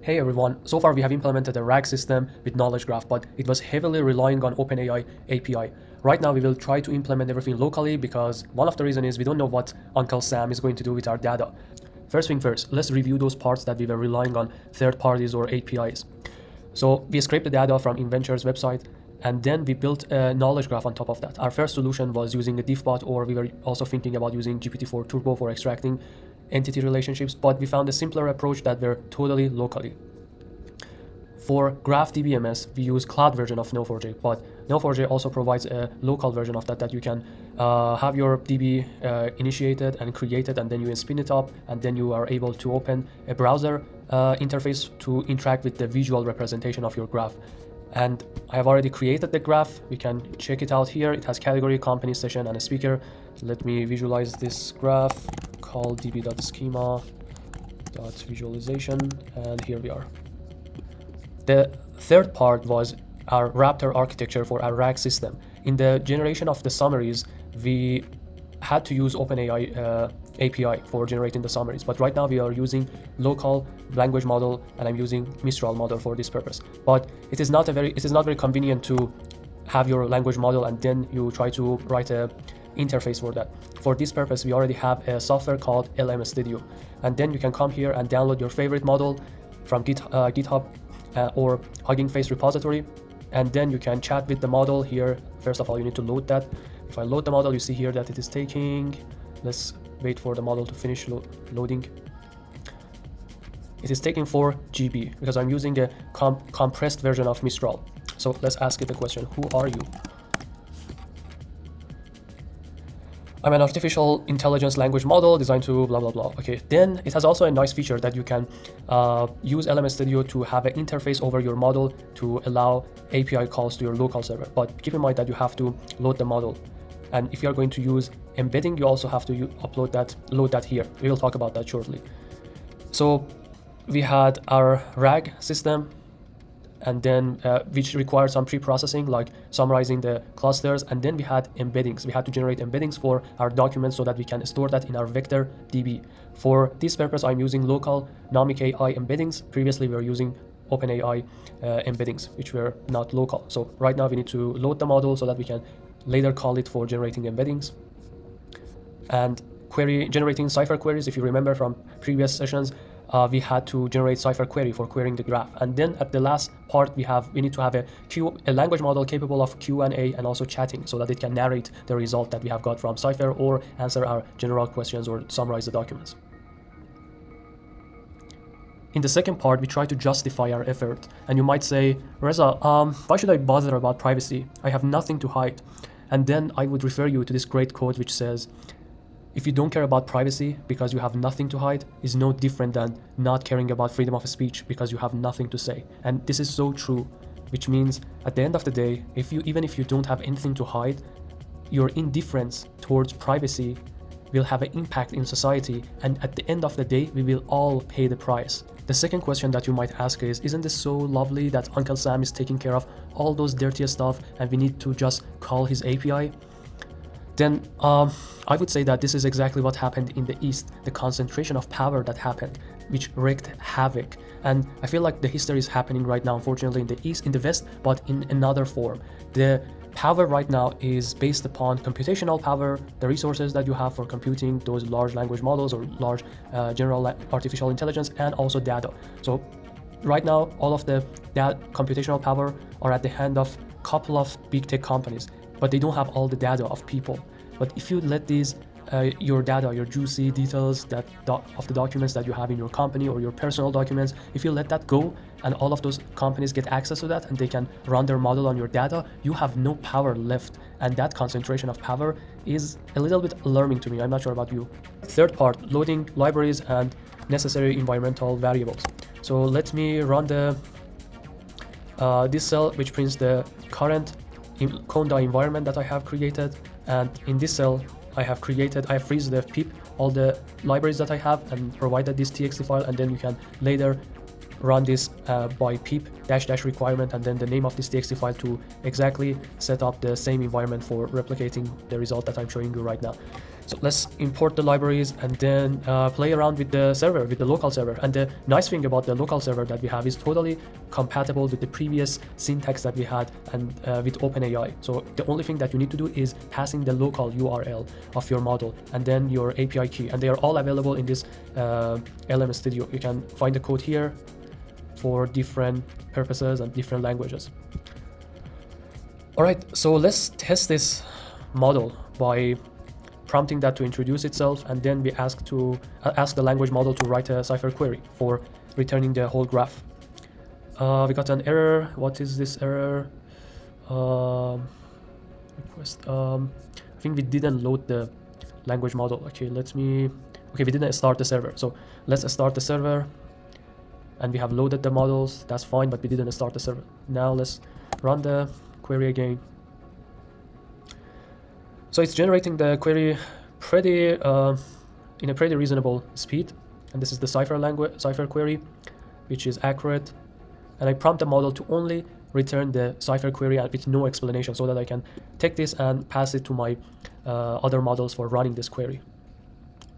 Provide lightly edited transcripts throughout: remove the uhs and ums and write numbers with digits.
Hey everyone, so far we have implemented a RAG system with knowledge graph, but it was heavily relying on OpenAI API. Right now we will try to implement everything locally because one of the reasons is we don't know what Uncle Sam is going to do with our data. First thing first, let's review those parts that we were relying on third parties or APIs. So we scraped the data from Inventure's website, and then we built a knowledge graph on top of that. Our first solution was using a diffbot, or we were also thinking about using GPT-4 Turbo for extracting entity relationships, but we found a simpler approach that were totally locally. For GraphDBMS, we use cloud version of Neo4j, but Neo4j also provides a local version of that you can have your DB initiated and created, and then you spin it up, and then you are able to open a browser interface to interact with the visual representation of your graph. And I have already created the graph. We can check it out here. It has category, company, session, and a speaker. Let me visualize this graph. Call db.schema.visualization, and here we are. The third part was our Raptor architecture for our RAG system. In the generation of the summaries, we had to use OpenAI API for generating the summaries, but right now we are using local language model, and I'm using Mistral model for this purpose. But it is not very convenient to have your language model and then you try to write a interface for that. For this purpose, we already have a software called LM Studio, and then you can come here and download your favorite model from GitHub or Hugging Face repository, and then you can chat with the model here. First of all, you need to load that. If I load the model, you see here that it is taking, let's wait for the model to finish loading. It is taking 4 GB because I'm using a compressed version of Mistral. So let's ask it the question, who are you? I'm an artificial intelligence language model designed to blah, blah, blah. Okay, then it has also a nice feature that you can use LMS Studio to have an interface over your model to allow API calls to your local server. But keep in mind that you have to load the model. And if you are going to use embedding, you also have to load that here. We will talk about that shortly. So we had our RAG system, and then which required some pre-processing like summarizing the clusters, and then we had embeddings. We had to generate embeddings for our documents so that we can store that in our vector DB. For this purpose, I'm using local nomic-ai embeddings. Previously we were using OpenAI embeddings, which were not local. So right now we need to load the model so that we can later call it for generating embeddings. And generating cipher queries, if you remember from previous sessions, we had to generate cipher query for querying the graph. And then at the last part, we need to have a language model capable of Q&A and also chatting so that it can narrate the result that we have got from cipher or answer our general questions or summarize the documents. In the second part, we try to justify our effort. And you might say, Reza, why should I bother about privacy? I have nothing to hide. And then I would refer you to this great quote which says, if you don't care about privacy because you have nothing to hide, is no different than not caring about freedom of speech because you have nothing to say. And this is so true, which means at the end of the day, even if you don't have anything to hide, your indifference towards privacy will have an impact in society, and at the end of the day, we will all pay the price. The second question that you might ask is, isn't this so lovely that Uncle Sam is taking care of all those dirty stuff and we need to just call his API? Then I would say that this is exactly what happened in the East, the concentration of power that happened, which wreaked havoc. And I feel like the history is happening right now, unfortunately, in the East, in the West, but in another form. The power right now is based upon computational power, the resources that you have for computing those large language models or large general artificial intelligence, and also data. So right now, all of that computational power are at the hand of a couple of big tech companies, but they don't have all the data of people. But if you let these, your data, your juicy details of the documents that you have in your company or your personal documents, if you let that go and all of those companies get access to that and they can run their model on your data, you have no power left. And that concentration of power is a little bit alarming to me. I'm not sure about you. Third part, loading libraries and necessary environmental variables. So let me run this cell, which prints the current Conda environment that I have created, and in this cell I have freeze the pip all the libraries that I have and provided this txt file, and then you can later run this by pip -- requirement and then the name of this txt file to exactly set up the same environment for replicating the result that I'm showing you right now. So let's import the libraries and then play around with the server, with the local server. And the nice thing about the local server that we have is totally compatible with the previous syntax that we had and with OpenAI. So the only thing that you need to do is passing the local URL of your model and then your API key. And they are all available in this LM Studio. You can find the code here for different purposes and different languages. All right, so let's test this model by prompting that to introduce itself, and then we ask the language model to write a Cypher query for returning the whole graph. We got an error. What is this error? Request. I think we didn't load the language model. Okay, we didn't start the server. So let's start the server, and we have loaded the models. That's fine, but we didn't start the server. Now let's run the query again. So it's generating the query in a pretty reasonable speed, and this is the Cypher query, which is accurate. And I prompt the model to only return the Cypher query with no explanation, so that I can take this and pass it to my other models for running this query.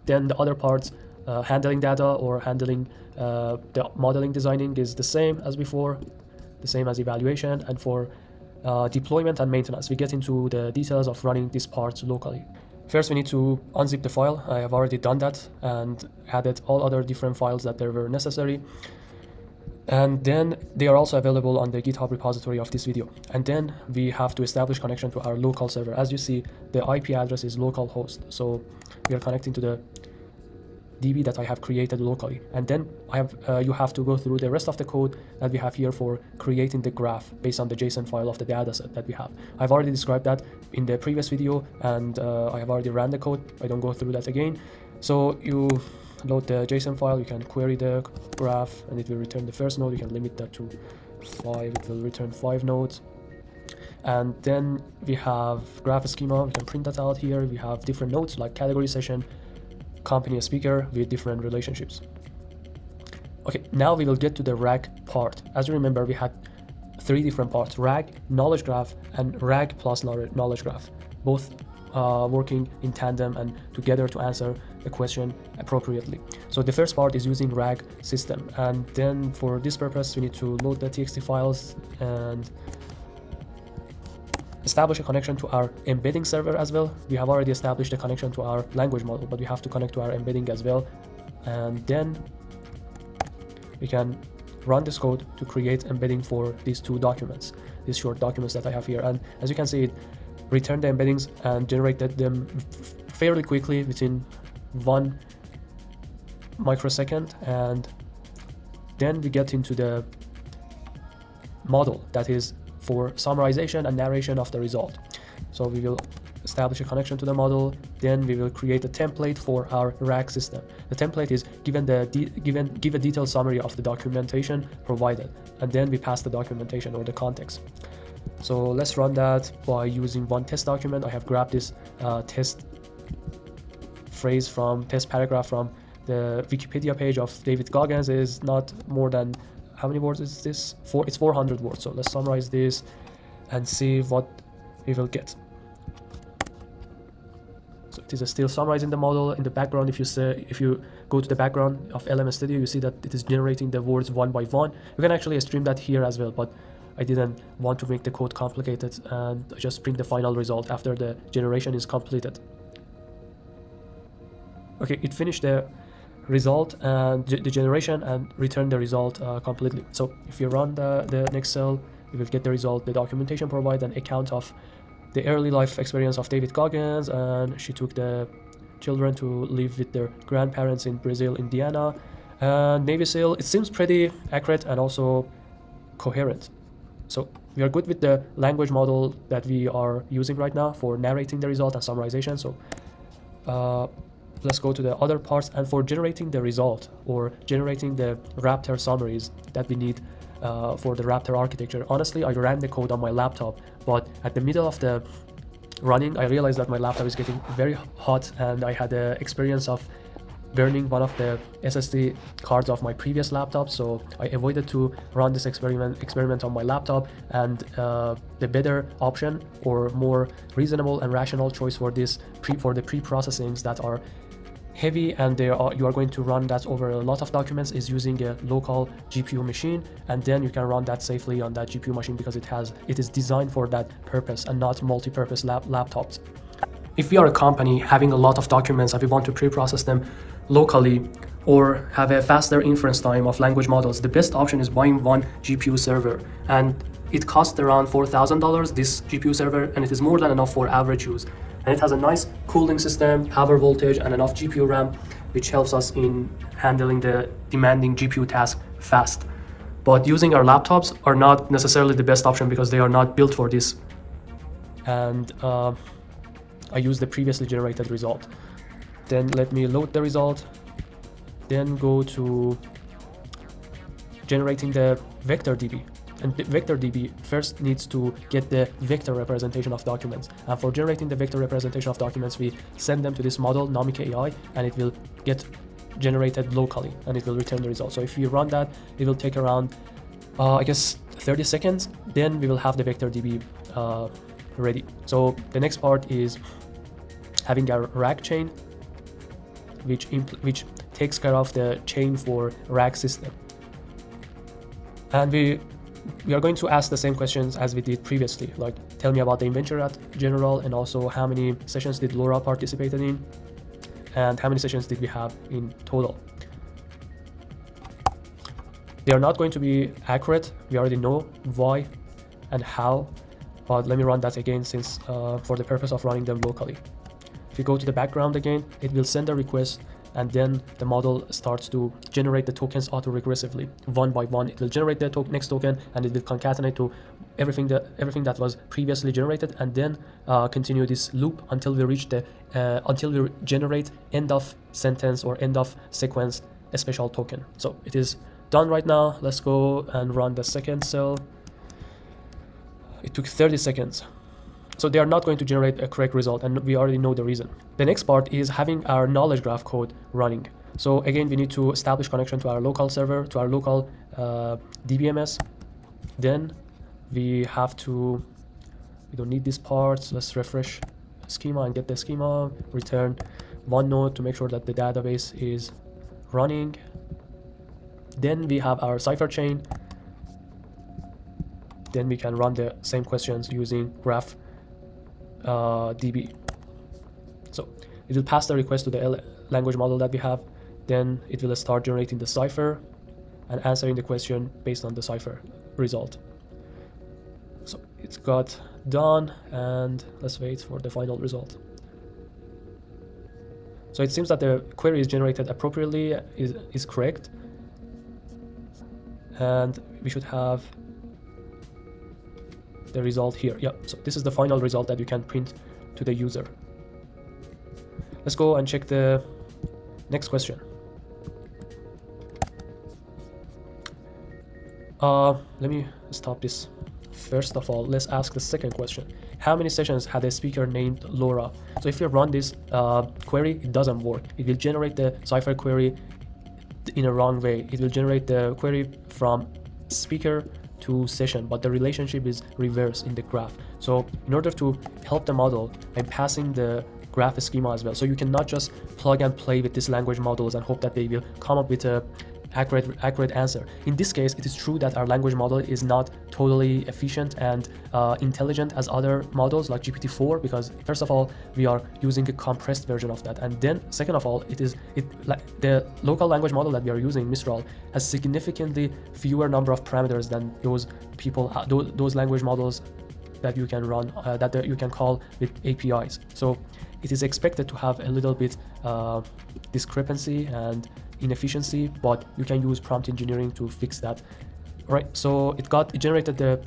Then the other parts, handling data or handling the modeling designing, is the same as before, the same as evaluation. And for deployment and maintenance, we get into the details of running these parts locally. First, we need to unzip the file. I have already done that and added all other different files that were necessary. And then they are also available on the GitHub repository of this video. And then we have to establish connection to our local server. As you see, the IP address is localhost. So we are connecting to the DB that I have created locally, and then you have to go through the rest of the code that we have here for creating the graph based on the JSON file of the dataset that we have. I've already described that in the previous video, and I have already ran the code. I don't go through that again. So you load the JSON file, you can query the graph, and it will return the first node. You can limit that to 5. It will return 5 nodes. And then we have graph schema. We can print that out here. We have different nodes like category, session, company, speaker with different relationships. Okay, now we will get to the RAG part. As you remember, we had 3 different parts: RAG, knowledge graph, and RAG plus knowledge graph, both working in tandem and together to answer the question appropriately. So the first part is using RAG system, and then for this purpose we need to load the txt files and establish a connection to our embedding server as well. We have already established a connection to our language model, but we have to connect to our embedding as well. And then we can run this code to create embedding for these 2 documents, these short documents that I have here. And as you can see, it returned the embeddings and generated them fairly quickly, within 1 microsecond. And then we get into the model that is for summarization and narration of the result. So we will establish a connection to the model, then we will create a template for our RAG system. The template is give a detailed summary of the documentation provided, and then we pass the documentation or the context. So let's run that by using one test document. I have grabbed this test paragraph from the Wikipedia page of David Goggins. It is not more than, how many words is this? It's 400 words. So let's summarize this and see what we will get. So it is still summarizing the model. In the background, if you go to the background of LM Studio, you see that it is generating the words one by one. You can actually stream that here as well, but I didn't want to make the code complicated, and I just print the final result after the generation is completed. Okay, it finished the result and the generation and returned the result completely. So if you run the next cell, you will get the result. The documentation provides an account of the early life experience of David Goggins, and she took the children to live with their grandparents in Brazil, Indiana, and Navy SEAL. It seems pretty accurate and also coherent. So we are good with the language model that we are using right now for narrating the result and summarization. So let's go to the other parts. And for generating the result or generating the Raptor summaries that we need for the Raptor architecture, honestly, I ran the code on my laptop, but at the middle of the running, I realized that my laptop is getting very hot, and I had the experience of burning one of the SSD cards of my previous laptop, so I avoided to run this experiment on my laptop. And the better option or more reasonable and rational choice for this for the pre-processings that are heavy and you are going to run that over a lot of documents is using a local GPU machine, and then you can run that safely on that GPU machine because it is designed for that purpose and not multi-purpose laptops. If we are a company having a lot of documents and we want to pre-process them locally or have a faster inference time of language models, the best option is buying one GPU server, and it costs around $4,000 this GPU server, and it is more than enough for average use. And it has a nice cooling system, power voltage, and enough GPU RAM, which helps us in handling the demanding GPU task fast. But using our laptops are not necessarily the best option because they are not built for this. And I use the previously generated result. Then let me load the result, then go to generating the vector DB. And vector DB first needs to get the vector representation of documents. And for generating the vector representation of documents, we send them to this model, nomic-ai, and it will get generated locally, and it will return the result. So if we run that, it will take around, I guess, 30 seconds. Then we will have the vector DB ready. So the next part is having a RAG chain, which takes care of the chain for RAG system. And we are going to ask the same questions as we did previously, like tell me about the inventor at general, and also how many sessions did Laura participated in, and how many sessions did we have in total. They are not going to be accurate. We already know why and how, but let me run that again since for the purpose of running them locally. If you go to the background again, it will send a request, and then the model starts to generate the tokens auto-regressively, one by one. It will generate the next token, and it will concatenate to everything that was previously generated, and then continue this loop until we reach the until we generate end of sentence or end of sequence a special token. So it is done right now. Let's go and run the second cell. It took 30 seconds. So they are not going to generate a correct result, and we already know the reason. The next part is having our knowledge graph code running. So again, we need to establish connection to our local server, to our local DBMS. Then we don't need these parts. Let's refresh schema and get the schema, return one node to make sure that the database is running. Then we have our cipher chain. Then we can run the same questions using Graph DB. So it will pass the request to the language model that we have. Then it will start generating the cipher and answering the question based on the cipher result. So it's got done, and let's wait for the final result. So it seems that the query is generated appropriately, is correct, and we should have the result here. Yeah, so this is the final result that you can print to the user. Let's go and check the next question. Let me stop this. First of all, let's ask the second question. How many sessions had a speaker named Laura? So if you run this query, it doesn't work. It will generate the cipher query in a wrong way. It will generate the query from speaker to session, but the relationship is reversed in the graph. So in order to help the model, I'm passing the graph schema as well. So you cannot just plug and play with these language models and hope that they will come up with a accurate answer. In this case, it is true that our language model is not totally efficient and intelligent as other models like GPT-4, because first of all, we are using a compressed version of that, and then second of all, the local language model that we are using, Mistral, has significantly fewer number of parameters than those language models that you can run, that you can call with APIs. So it is expected to have a little bit discrepancy and inefficiency, but you can use prompt engineering to fix that. Right, so it generated the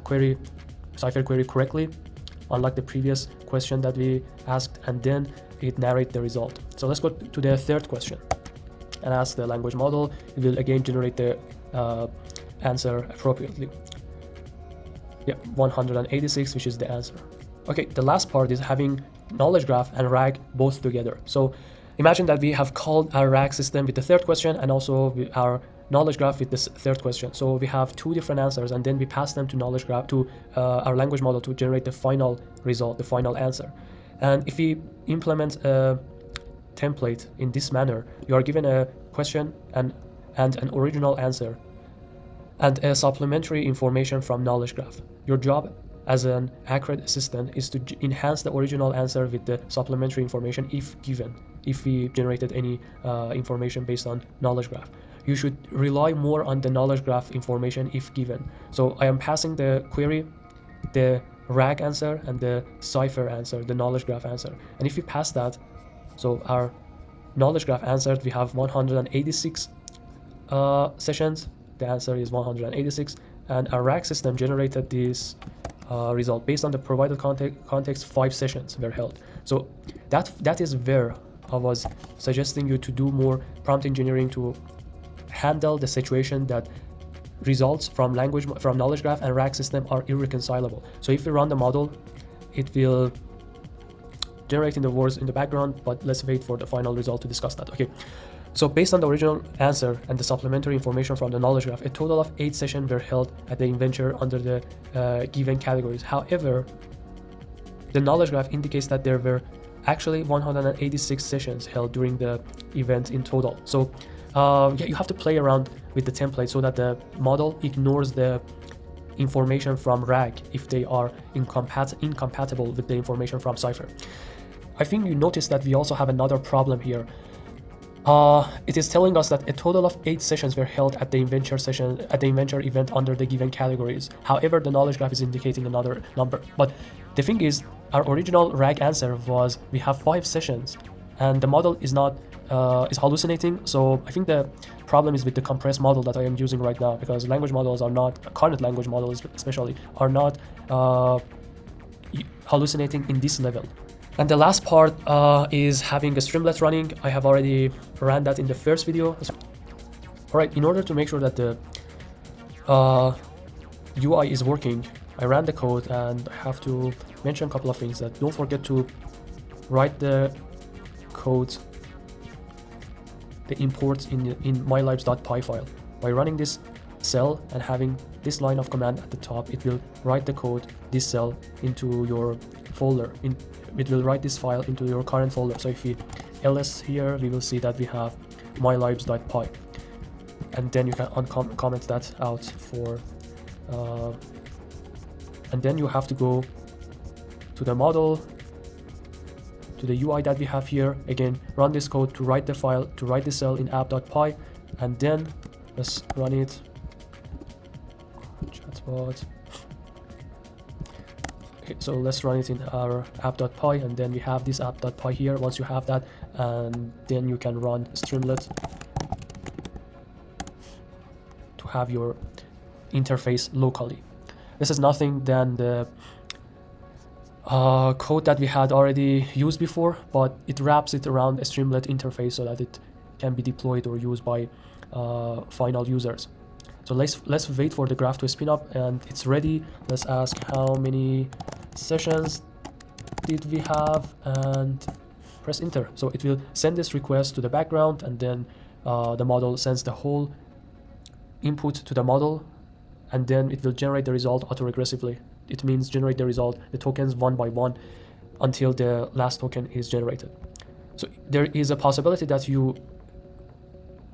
cipher query correctly, unlike the previous question that we asked, and then it narrates the result. So let's go to the third question and ask the language model. It will again generate the answer appropriately. Yeah, 186, which is the answer. Okay, the last part is having knowledge graph and RAG both together. So Imagine that we have called our RAG system with the third question and also with our knowledge graph with this third question. So we have two different answers, and then we pass them to knowledge graph, to our language model, to generate the final result, the final answer. And if we implement a template in this manner, you are given a question and an original answer and a supplementary information from knowledge graph. Your job as an accurate assistant is to enhance the original answer with the supplementary information if given, if we generated any information based on knowledge graph. You should rely more on the knowledge graph information if given. So I am passing the query, the RAG answer and the cipher answer, the knowledge graph answer. And if we pass that, so our knowledge graph answered, we have 186 sessions. The answer is 186, and our RAG system generated this result based on the provided context. 5 sessions were held. So that is where I was suggesting you to do more prompt engineering to handle the situation that results from knowledge graph and RAG system are irreconcilable. So if we run the model, it will generate in the words in the background, but let's wait for the final result to discuss that. Okay. So based on the original answer and the supplementary information from the knowledge graph, a total of 8 sessions were held at the inventor under the given categories. However, the knowledge graph indicates that there were actually 186 sessions held during the event in total. So you have to play around with the template so that the model ignores the information from RAG if they are incompatible with the information from cipher. I think you notice that we also have another problem here. It is telling us that a total of 8 sessions were held at the inventor event under the given categories. However, the knowledge graph is indicating another number. But the thing is, our original RAG answer was we have 5 sessions, and the model is not is hallucinating. So I think the problem is with the compressed model that I am using right now, because language models are not, current language models especially, are not hallucinating in this level. And the last part is having a streamlit running. I have already ran that in the first video. Alright, in order to make sure that the UI is working, I ran the code, and I have to mention a couple of things. That don't forget to write the code, the imports in mylibs.py file. By running this cell and having this line of command at the top, it will write the code, this cell, into your folder. It will write this file into your current folder. So if we ls here, we will see that we have mylibs.py, and then you can comment that out for and then you have to go to the model, to the UI that we have here. Again, run this code to write the file, to write the cell in app.py, and then let's run it. Chatbot. Okay, so let's run it in our app.py, and then we have this app.py here. Once you have that, and then you can run streamlit to have your interface locally. This is nothing than the code that we had already used before, but it wraps it around a streamlit interface so that it can be deployed or used by final users. So let's wait for the graph to spin up, and it's ready. Let's ask how many sessions did we have, and press enter. So it will send this request to the background, and then the model sends the whole input to the model, and then it will generate the result autoregressively. It means generate the result, the tokens one by one, until the last token is generated. So there is a possibility that you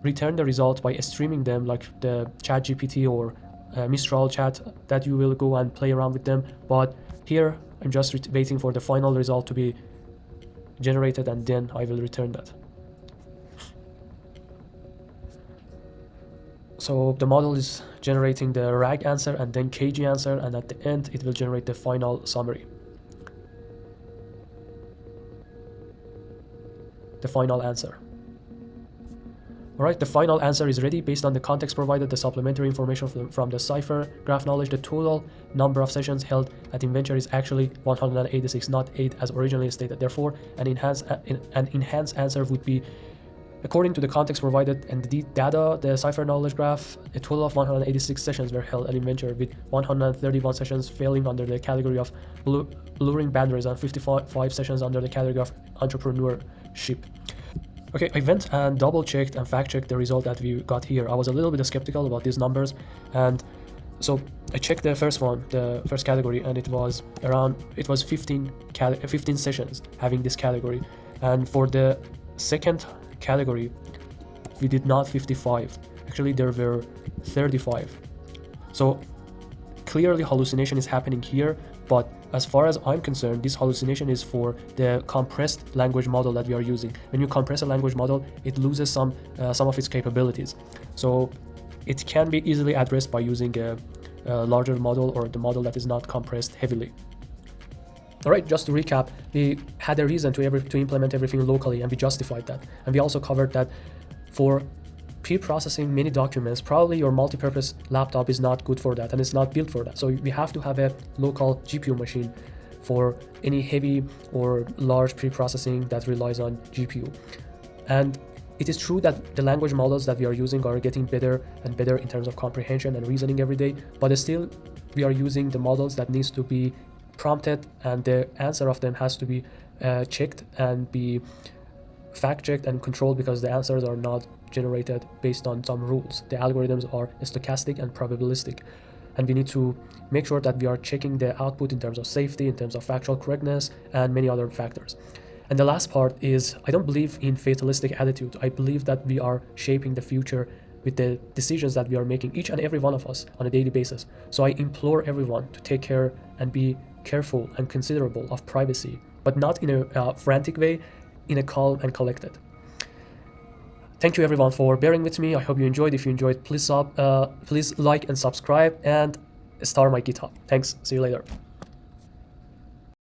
return the result by streaming them, like the ChatGPT or Mistral chat, that you will go and play around with them. But here I'm just waiting for the final result to be generated, and then I will return that. So the model is generating the RAG answer and then KG answer, and at the end it will generate the final summary, the final answer. Alright, the final answer is ready based on the context provided, the supplementary information from the cipher graph knowledge. The total number of sessions held at inventor is actually 186, not 8 as originally stated. Therefore, an enhanced answer would be, according to the context provided and the data, the cipher knowledge graph, a total of 186 sessions were held at inventor, with 131 sessions falling under the category of blurring boundaries and 55 sessions under the category of entrepreneurship. Okay, I went and double checked and fact checked the result that we got here. I was a little bit skeptical about these numbers, and so I checked the first one, the first category, and it was 15 sessions having this category. And for the second category, we did not 55. Actually, there were 35. So clearly hallucination is happening here, but as far as I'm concerned, this hallucination is for the compressed language model that we are using. When you compress a language model, it loses some of its capabilities. So it can be easily addressed by using a larger model or the model that is not compressed heavily. All right, just to recap, we had a reason to implement everything locally, and we justified that. And we also covered that for pre-processing many documents, probably your multi-purpose laptop is not good for that, and it's not built for that. So we have to have a local GPU machine for any heavy or large pre-processing that relies on GPU. And it is true that the language models that we are using are getting better and better in terms of comprehension and reasoning every day, but still we are using the models that needs to be prompted, and the answer of them has to be checked and be fact-checked and controlled, because the answers are not generated based on some rules. The algorithms are stochastic and probabilistic, and we need to make sure that we are checking the output in terms of safety, in terms of factual correctness, and many other factors. And the last part is, I don't believe in fatalistic attitude. I believe that we are shaping the future with the decisions that we are making, each and every one of us, on a daily basis. So I implore everyone to take care and be careful and considerable of privacy, but not in a frantic way, in a calm and collected. Thank you everyone for bearing with me. I hope you enjoyed. If you enjoyed, please like and subscribe and star my GitHub. Thanks. See you later.